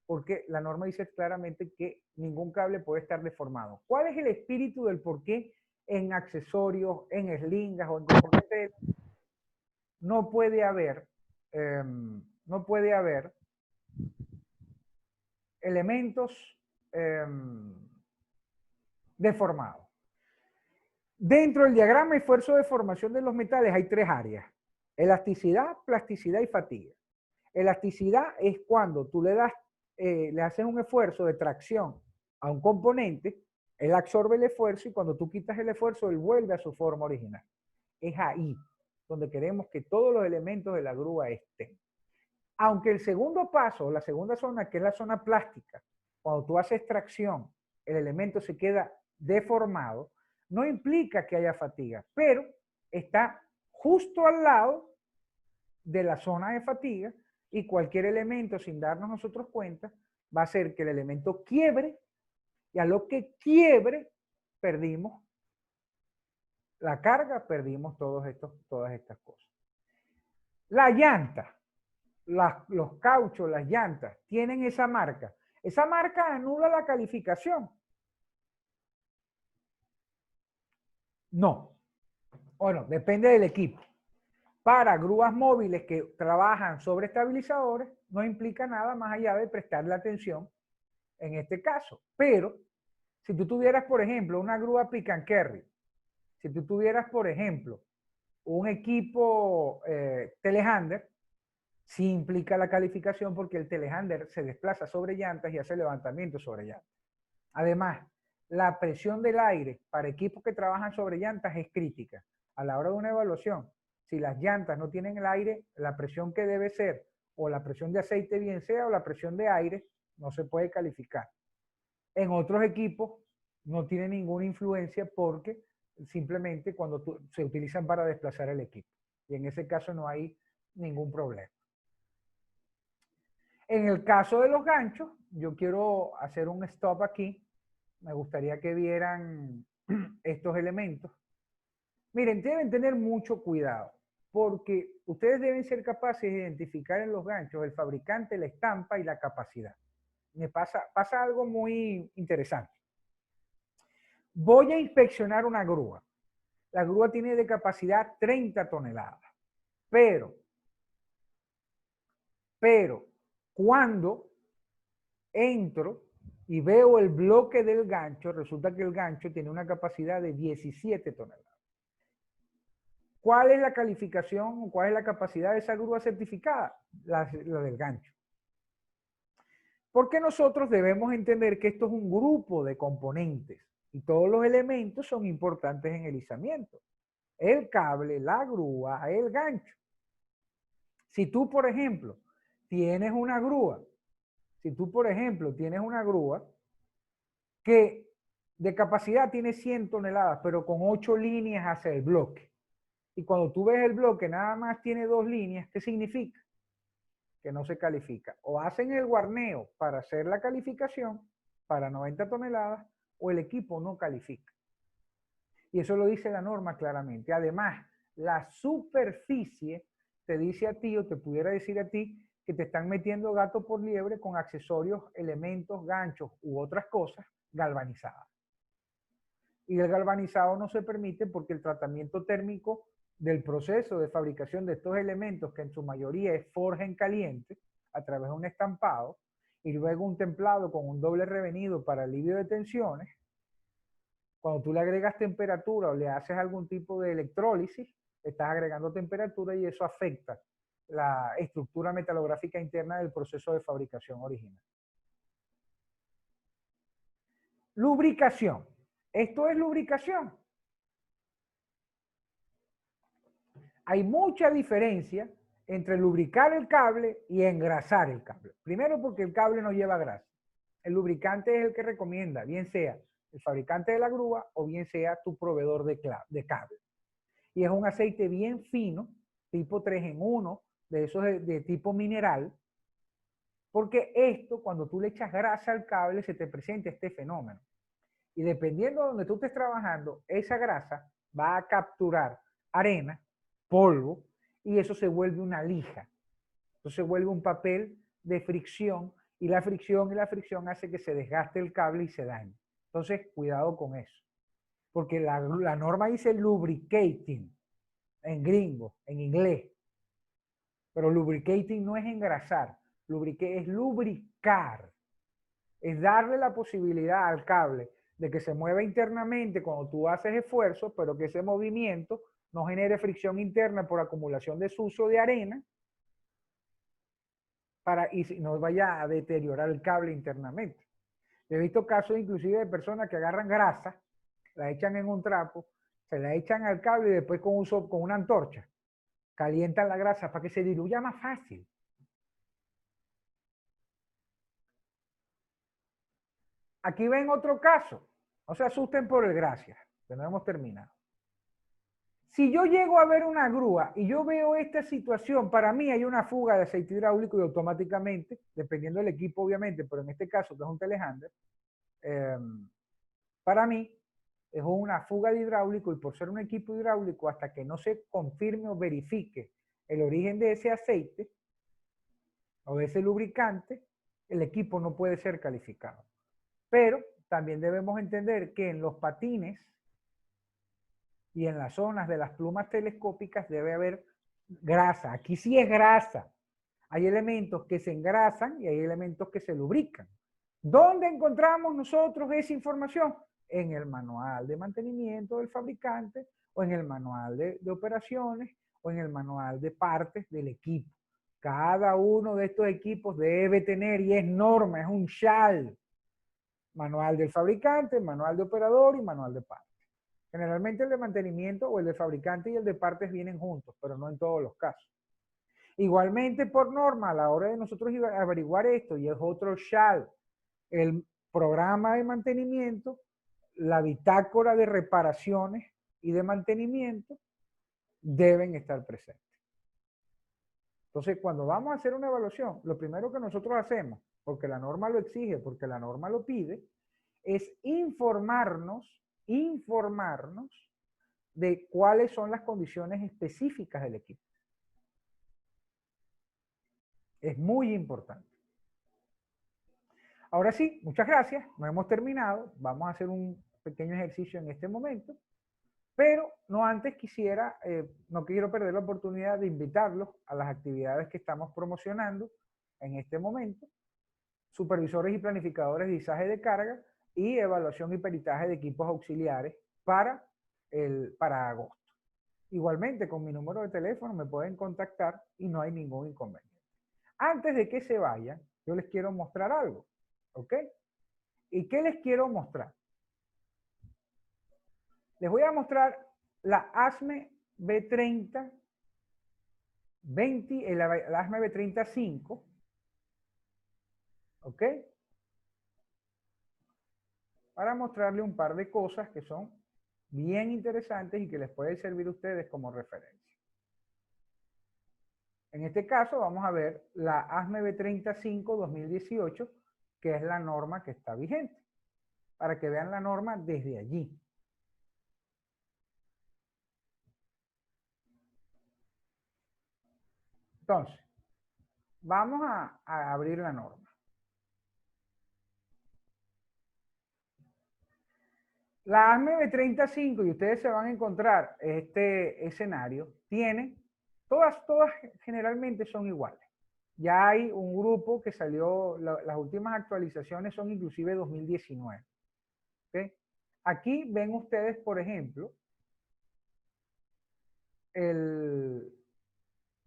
porque la norma dice claramente que ningún cable puede estar deformado. ¿Cuál es el espíritu del por qué en accesorios, en eslingas o en componentes no puede haber elementos deformados? Dentro del diagrama de esfuerzo de formación de los metales hay tres áreas: elasticidad, plasticidad y fatiga. Elasticidad es cuando tú le haces un esfuerzo de tracción a un componente, él absorbe el esfuerzo y cuando tú quitas el esfuerzo, él vuelve a su forma original. Es ahí donde queremos que todos los elementos de la grúa estén. Aunque el segundo paso, la segunda zona, que es la zona plástica, cuando tú haces tracción, el elemento se queda deformado, no implica que haya fatiga, pero está justo al lado de la zona de fatiga y cualquier elemento, sin darnos nosotros cuenta, va a hacer que el elemento quiebre y a lo que quiebre perdimos la carga, perdimos todas estas cosas. La llanta, los cauchos, las llantas, tienen esa marca. Esa marca anula la calificación. No. Bueno, depende del equipo. Para grúas móviles que trabajan sobre estabilizadores, no implica nada más allá de prestarle atención en este caso. Pero, si tú tuvieras, por ejemplo, una grúa pick and carry, si tú tuvieras, por ejemplo, un equipo telehandler, sí implica la calificación porque el telehandler se desplaza sobre llantas y hace levantamiento sobre llantas. Además, la presión del aire para equipos que trabajan sobre llantas es crítica. A la hora de una evaluación, si las llantas no tienen el aire, la presión que debe ser, o la presión de aceite bien sea, o la presión de aire, no se puede calificar. En otros equipos no tiene ninguna influencia porque simplemente se utilizan para desplazar el equipo. Y en ese caso no hay ningún problema. En el caso de los ganchos, yo quiero hacer un stop aquí. Me gustaría que vieran estos elementos. Miren, deben tener mucho cuidado porque ustedes deben ser capaces de identificar en los ganchos el fabricante, la estampa y la capacidad. Me pasa algo muy interesante. Voy a inspeccionar una grúa. La grúa tiene de capacidad 30 toneladas. Pero cuando entro y veo el bloque del gancho, resulta que el gancho tiene una capacidad de 17 toneladas. ¿Cuál es la calificación o cuál es la capacidad de esa grúa certificada? La del gancho. Porque nosotros debemos entender que esto es un grupo de componentes y todos los elementos son importantes en el izamiento. el cable, la grúa, el gancho. Si tú, por ejemplo, tienes una grúa, que de capacidad tiene 100 toneladas, pero con 8 líneas hacia el bloque. Y cuando tú ves el bloque nada más tiene 2 líneas, ¿qué significa? Que no se califica. O hacen el guarneo para hacer la calificación para 90 toneladas o el equipo no califica. Y eso lo dice la norma claramente. Además, la superficie te dice a ti o te pudiera decir a ti que te están metiendo gato por liebre con accesorios, elementos, ganchos u otras cosas galvanizadas. Y el galvanizado no se permite porque el tratamiento térmico del proceso de fabricación de estos elementos, que en su mayoría es forja en caliente, a través de un estampado, y luego un templado con un doble revenido para alivio de tensiones, cuando tú le agregas temperatura o le haces algún tipo de electrólisis, estás agregando temperatura y eso afecta la estructura metalográfica interna del proceso de fabricación original. Lubricación. Esto es lubricación. Hay mucha diferencia entre lubricar el cable y engrasar el cable. Primero porque el cable no lleva grasa. El lubricante es el que recomienda, bien sea el fabricante de la grúa o bien sea tu proveedor de cable. Y es un aceite bien fino, tipo 3 en 1, de esos de tipo mineral, porque esto, cuando tú le echas grasa al cable, se te presenta este fenómeno. Y dependiendo de donde tú estés trabajando, esa grasa va a capturar arena, polvo, y eso se vuelve una lija. Entonces se vuelve un papel de fricción, y la fricción hace que se desgaste el cable y se dañe. Entonces, cuidado con eso. Porque la norma dice lubricating, en gringo, en inglés. Pero lubricating no es engrasar, es lubricar. Es darle la posibilidad al cable de que se mueva internamente cuando tú haces esfuerzo, pero que ese movimiento no genere fricción interna por acumulación de sucio de arena y no vaya a deteriorar el cable internamente. He visto casos inclusive de personas que agarran grasa, la echan en un trapo, se la echan al cable y después con una antorcha calientan la grasa para que se diluya más fácil. Aquí ven otro caso. No se asusten por el gracias, que no hemos terminado. Si yo llego a ver una grúa y yo veo esta situación, para mí hay una fuga de aceite hidráulico y automáticamente, dependiendo del equipo obviamente, pero en este caso que es un telehandler, para mí es una fuga de hidráulico y por ser un equipo hidráulico, hasta que no se confirme o verifique el origen de ese aceite o de ese lubricante, el equipo no puede ser calificado. Pero también debemos entender que en los patines y en las zonas de las plumas telescópicas debe haber grasa. Aquí sí es grasa. Hay elementos que se engrasan y hay elementos que se lubrican. ¿Dónde encontramos nosotros esa información? En el manual de mantenimiento del fabricante o en el manual de operaciones o en el manual de partes del equipo. Cada uno de estos equipos debe tener, y es norma, es un shall, manual del fabricante, manual de operador y manual de partes. Generalmente el de mantenimiento o el de fabricante y el de partes vienen juntos, pero no en todos los casos. Igualmente, por norma, a la hora de nosotros averiguar esto, y es otro shall, el programa de mantenimiento, la bitácora de reparaciones y de mantenimiento deben estar presentes. Entonces, cuando vamos a hacer una evaluación, lo primero que nosotros hacemos, porque la norma lo exige, porque la norma lo pide, es informarnos de cuáles son las condiciones específicas del equipo. Es muy importante. Ahora sí, muchas gracias. No hemos terminado. Vamos a hacer un pequeño ejercicio en este momento. Pero no antes quisiera, no quiero perder la oportunidad de invitarlos a las actividades que estamos promocionando en este momento. Supervisores y planificadores de izaje de carga y evaluación y peritaje de equipos auxiliares para agosto. Igualmente, con mi número de teléfono me pueden contactar y no hay ningún inconveniente. Antes de que se vayan, yo les quiero mostrar algo, ¿ok? ¿Y qué les quiero mostrar? Les voy a mostrar la ASME B30, la ASME B35, ¿ok? Para mostrarle un par de cosas que son bien interesantes y que les puede servir a ustedes como referencia. En este caso vamos a ver la ASME B35 2018, que es la norma que está vigente, para que vean la norma desde allí. Entonces, vamos a abrir la norma. La ASME B35, y ustedes se van a encontrar este escenario, tiene, todas generalmente son iguales. Ya hay un grupo que salió, las últimas actualizaciones son inclusive 2019. ¿Okay? Aquí ven ustedes, por ejemplo,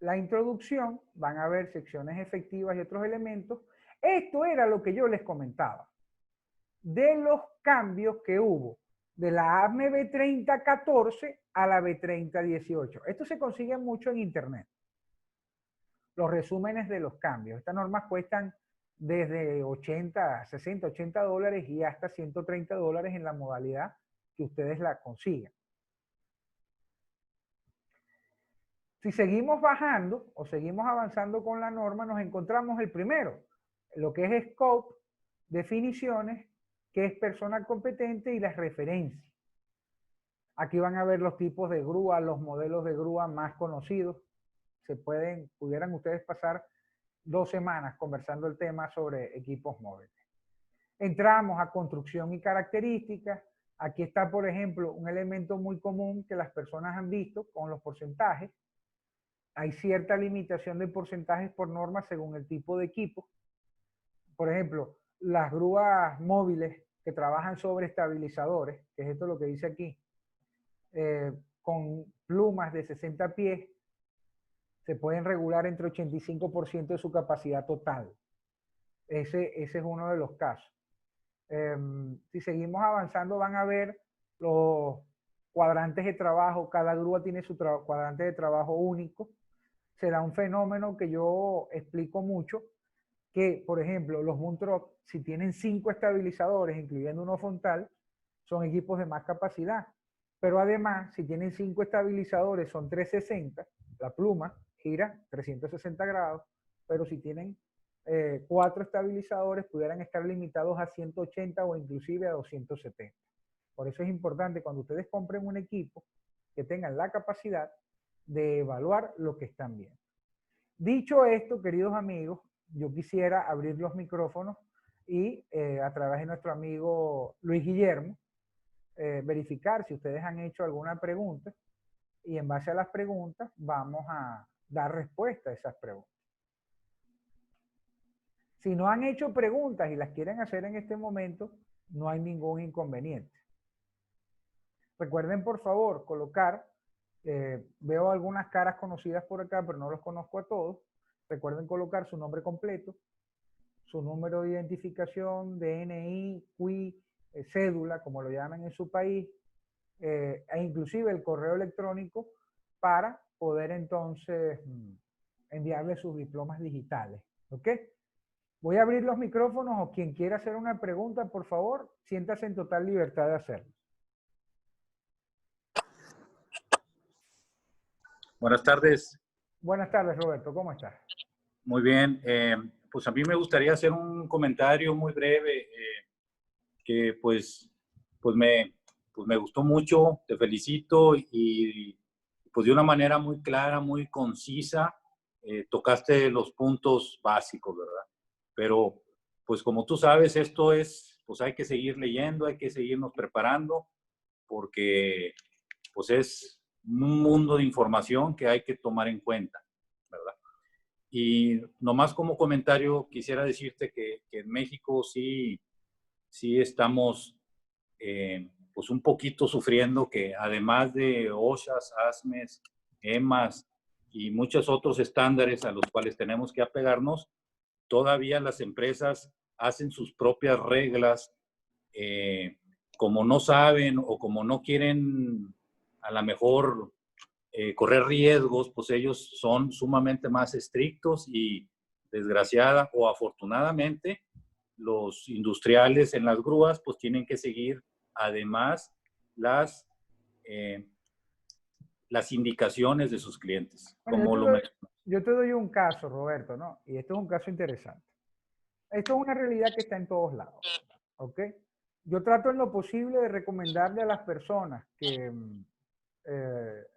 la introducción, van a ver secciones efectivas y otros elementos. Esto era lo que yo les comentaba, de los cambios que hubo de la ASME B3014 a la B3018. Esto se consigue mucho en internet. Los resúmenes de los cambios. Estas normas cuestan desde 80, 60, 80 dólares y hasta 130 dólares en la modalidad que ustedes la consigan. Si seguimos bajando o seguimos avanzando con la norma, nos encontramos el primero, lo que es scope, definiciones, que es persona competente y las referencias. Aquí van a ver los tipos de grúa, los modelos de grúa más conocidos. Pudieran ustedes pasar 2 semanas conversando el tema sobre equipos móviles. Entramos a construcción y características. Aquí está, por ejemplo, un elemento muy común que las personas han visto con los porcentajes. Hay cierta limitación de porcentajes por norma según el tipo de equipo. Por ejemplo, las grúas móviles que trabajan sobre estabilizadores, que es esto lo que dice aquí, con plumas de 60 pies, se pueden regular entre 85% de su capacidad total. Ese es uno de los casos. Si seguimos avanzando van a ver los cuadrantes de trabajo. Cada grúa tiene su cuadrante de trabajo único. Se da un fenómeno que yo explico mucho, que por ejemplo los boom truck, si tienen 5 estabilizadores, incluyendo uno frontal, son equipos de más capacidad. Pero además, si tienen 5 estabilizadores, son 360, la pluma gira 360 grados, pero si tienen 4 estabilizadores, pudieran estar limitados a 180 o inclusive a 270. Por eso es importante cuando ustedes compren un equipo que tengan la capacidad de evaluar lo que están viendo. Dicho esto, queridos amigos, yo quisiera abrir los micrófonos y a través de nuestro amigo Luis Guillermo, verificar si ustedes han hecho alguna pregunta y en base a las preguntas vamos a dar respuesta a esas preguntas. Si no han hecho preguntas y las quieren hacer en este momento, no hay ningún inconveniente. Recuerden, por favor, colocar, veo algunas caras conocidas por acá, pero no los conozco a todos. Recuerden colocar su nombre completo, su número de identificación, DNI, QUI, cédula, como lo llaman en su país, e inclusive el correo electrónico para poder entonces enviarle sus diplomas digitales. ¿Ok? Voy a abrir los micrófonos o quien quiera hacer una pregunta, por favor, siéntase en total libertad de hacerlo. Buenas tardes. Buenas tardes, Roberto. ¿Cómo estás? Muy bien. Pues a mí me gustaría hacer un comentario muy breve que pues me gustó mucho. Te felicito y pues de una manera muy clara, muy concisa, tocaste los puntos básicos, ¿verdad? Pero pues como tú sabes, esto es, pues hay que seguir leyendo, hay que seguirnos preparando porque pues es un mundo de información que hay que tomar en cuenta, ¿verdad? Y nomás como comentario quisiera decirte que en México sí estamos pues un poquito sufriendo que además de OSHAs, ASMES, EMAS y muchos otros estándares a los cuales tenemos que apegarnos, todavía las empresas hacen sus propias reglas, como no saben o como no quieren a lo mejor correr riesgos, pues ellos son sumamente más estrictos y desgraciada o afortunadamente los industriales en las grúas pues tienen que seguir además las, eh, las indicaciones de sus clientes, Bueno, como lo mencioné. yo te doy un caso, Roberto, ¿no? Y esto es un caso interesante. Esto es una realidad que está en todos lados, ¿ok? Yo trato en lo posible de recomendarle a las personas que eh,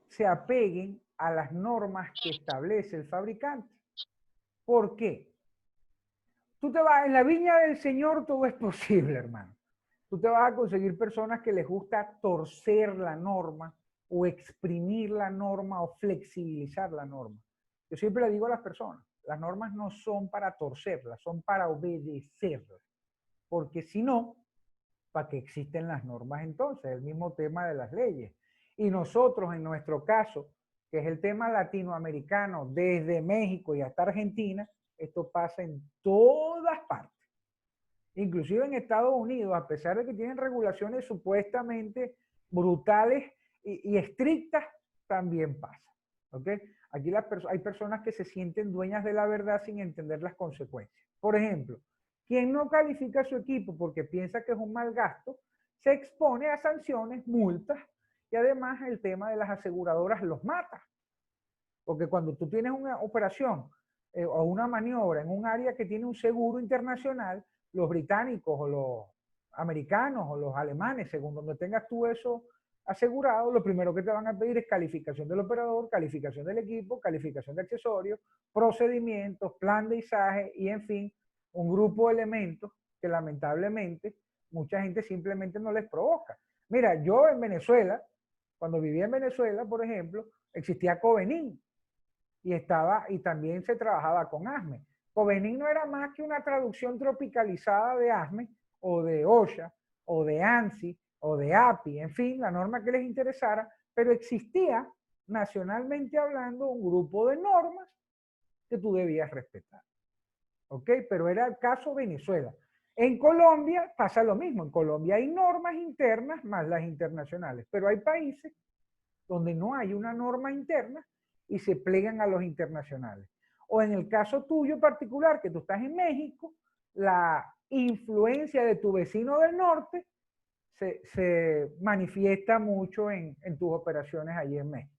se apeguen a las normas que establece el fabricante. ¿Por qué? Tú te vas, en la viña del Señor todo es posible, hermano. Tú te vas a conseguir personas que les gusta torcer la norma o exprimir la norma o flexibilizar la norma. Yo siempre le digo a las personas, las normas no son para torcerlas, son para obedecerlas. Porque si no, ¿para qué existen las normas entonces? El mismo tema de las leyes. Y nosotros, en nuestro caso, que es el tema latinoamericano, desde México y hasta Argentina, esto pasa en todas partes. Inclusive en Estados Unidos, a pesar de que tienen regulaciones supuestamente brutales y estrictas, también pasa. ¿Ok? Aquí hay personas que se sienten dueñas de la verdad sin entender las consecuencias. Por ejemplo, quien no califica a su equipo porque piensa que es un mal gasto, se expone a sanciones, multas, y además el tema de las aseguradoras los mata. Porque cuando tú tienes una operación o una maniobra en un área que tiene un seguro internacional, los británicos o los americanos o los alemanes, según donde tengas tú eso asegurado, lo primero que te van a pedir es calificación del operador, calificación del equipo, calificación de accesorios, procedimientos, plan de izaje y, en fin, un grupo de elementos que lamentablemente mucha gente simplemente no les provoca. Mira, yo en Venezuela, cuando vivía en Venezuela, por ejemplo, existía Covenin y también se trabajaba con ASME. Covenin no era más que una traducción tropicalizada de ASME o de OSHA o de ANSI o de API, en fin, la norma que les interesara, pero existía nacionalmente hablando un grupo de normas que tú debías respetar. ¿Ok? Pero era el caso Venezuela. En Colombia pasa lo mismo. En Colombia hay normas internas más las internacionales, pero hay países donde no hay una norma interna y se plegan a los internacionales. O en el caso tuyo particular, que tú estás en México, la influencia de tu vecino del norte se manifiesta mucho en tus operaciones allí en México.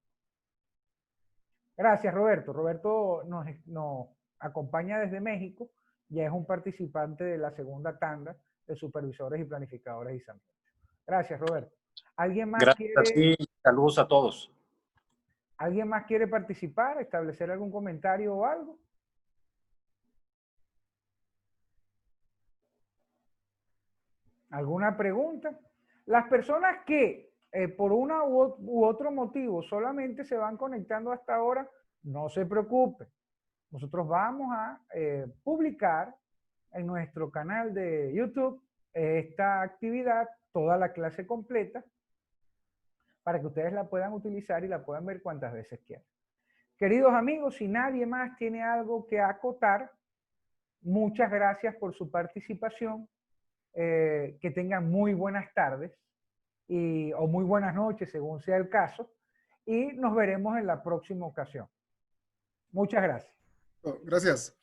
Gracias, Roberto. Roberto nos acompaña desde México, ya es un participante de la segunda tanda de supervisores y planificadores de ISAMI. Gracias, Roberto. ¿Alguien más Gracias a quiere? ti, saludos a todos. ¿Alguien más quiere participar, establecer algún comentario o algo? ¿Alguna pregunta? Las personas que por una u otro motivo solamente se van conectando hasta ahora, no se preocupen. Nosotros vamos a publicar en nuestro canal de YouTube esta actividad, toda la clase completa, para que ustedes la puedan utilizar y la puedan ver cuantas veces quieran. Queridos amigos, si nadie más tiene algo que acotar, muchas gracias por su participación. Que tengan muy buenas tardes o muy buenas noches, según sea el caso. Y nos veremos en la próxima ocasión. Muchas gracias. Oh, gracias.